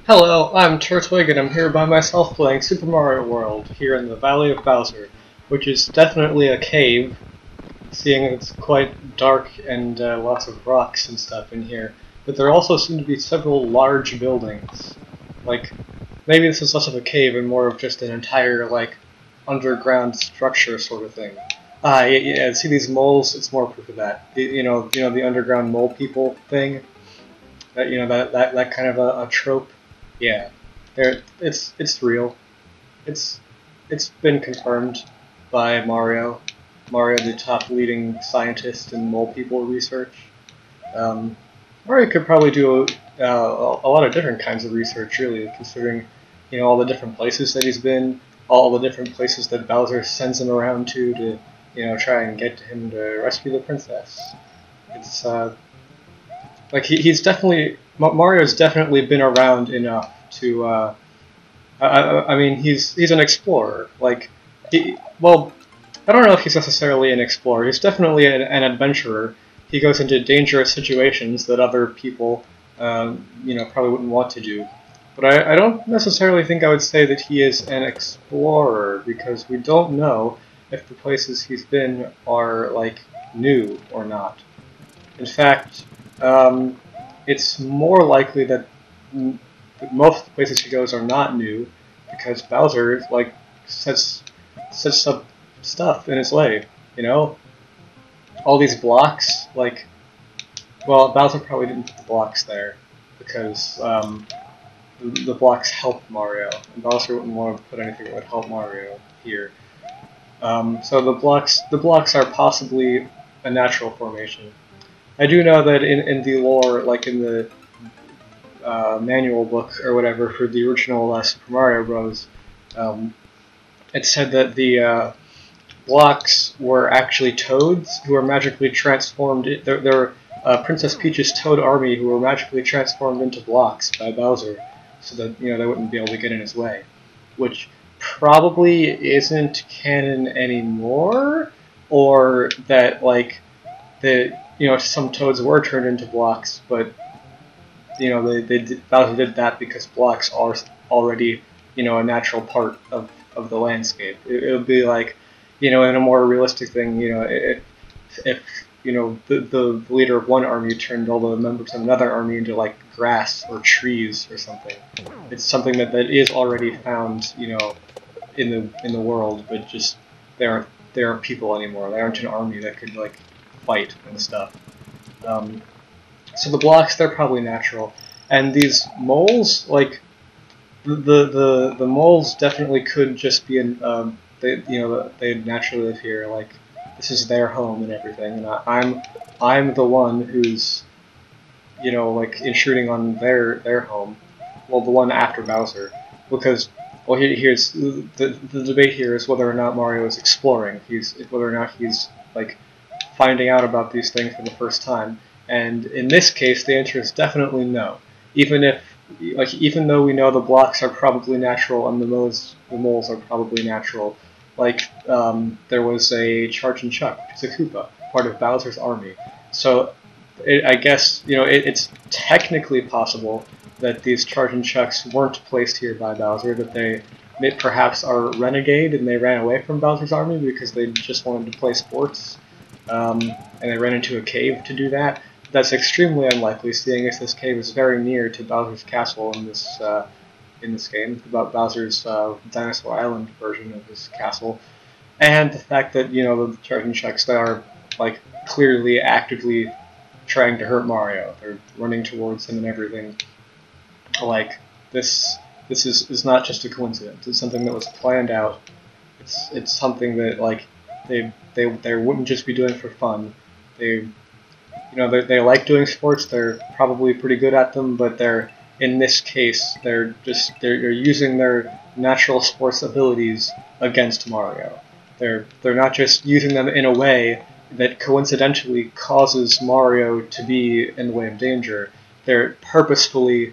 Hello, I'm Turtwig and I'm here by myself playing Super Mario World here in the Valley of Bowser, which is definitely a cave, seeing it's quite dark and lots of rocks and stuff in here. But there also seem to be several large buildings. Like, maybe this is less of a cave and more of just an entire, like, underground structure sort of thing. Yeah, see these moles? It's more proof of that. You know, the underground mole people thing? That kind of a trope? Yeah, it's real. It's been confirmed by Mario. Mario, the top leading scientist in mole people research. Mario could probably do a lot of different kinds of research, really, considering all the different places that he's been, all the different places that Bowser sends him around to try and get to him to rescue the princess. It's like he's definitely Mario's definitely been around enough to. I mean, he's an explorer. Like well, I don't know if he's necessarily an explorer. He's definitely an adventurer. He goes into dangerous situations that other people, probably wouldn't want to do. But I don't necessarily think I would say that he is an explorer, because we don't know if the places he's been are, like, new or not. In fact, it's more likely that most of the places he goes are not new, because Bowser, like, sets up stuff in his way, All these blocks, like, well, Bowser probably didn't put the blocks there, because the blocks help Mario, and Bowser wouldn't want to put anything that would help Mario here. So the blocks are possibly a natural formation. I do know that in the lore, like in the manual book or whatever for the original Super Mario Bros., it said that the blocks were actually toads who were magically transformed. They're Princess Peach's Toad army who were magically transformed into blocks by Bowser, so that they wouldn't be able to get in his way, which probably isn't canon anymore, or that some toads were turned into blocks, but Bowser did that because blocks are already a natural part of the landscape. It would be like in a more realistic thing, if the leader of one army turned all the members of another army into like grass or trees or something. It's something that is already found in the world, but just they aren't people anymore. They aren't an army that could like fight and stuff. So the blocks, they're probably natural, and these moles, like the moles, definitely could just be they naturally live here. Like this is their home and everything, and I'm the one who's like intruding on their home. Well, the one after Bowser, because here's the debate here is whether or not Mario is exploring. Whether or not he's like finding out about these things for the first time. And in this case, the answer is definitely no. Even though we know the blocks are probably natural and the moles are probably natural, there was a Charge and Chuck, which is a Koopa, part of Bowser's army. So I guess it's technically possible that these Charge and Chucks weren't placed here by Bowser, that they perhaps are renegade and they ran away from Bowser's army because they just wanted to play sports, and they ran into a cave to do that. That's extremely unlikely, seeing as this cave is very near to Bowser's castle in this game, about Bowser's Dinosaur Island version of his castle, and the fact that the Charging Chucks, they are like clearly actively trying to hurt Mario. They're running towards him and everything. Like this is not just a coincidence. It's something that was planned out. It's something that like they wouldn't just be doing for fun. They like doing sports. They're probably pretty good at them, but in this case they're using their natural sports abilities against Mario. They're not just using them in a way that coincidentally causes Mario to be in the way of danger. They're purposefully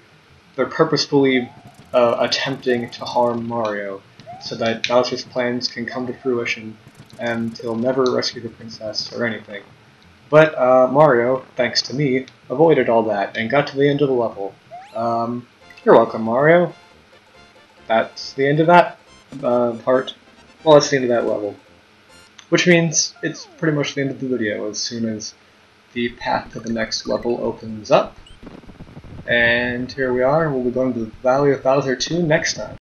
attempting to harm Mario. so that Bowser's plans can come to fruition and he'll never rescue the princess or anything. But Mario, thanks to me, avoided all that and got to the end of the level. You're welcome, Mario. That's the end of that part. Well, that's the end of that level. Which means it's pretty much the end of the video as soon as the path to the next level opens up. And here we are, we'll be going to the Valley of Bowser 2 next time.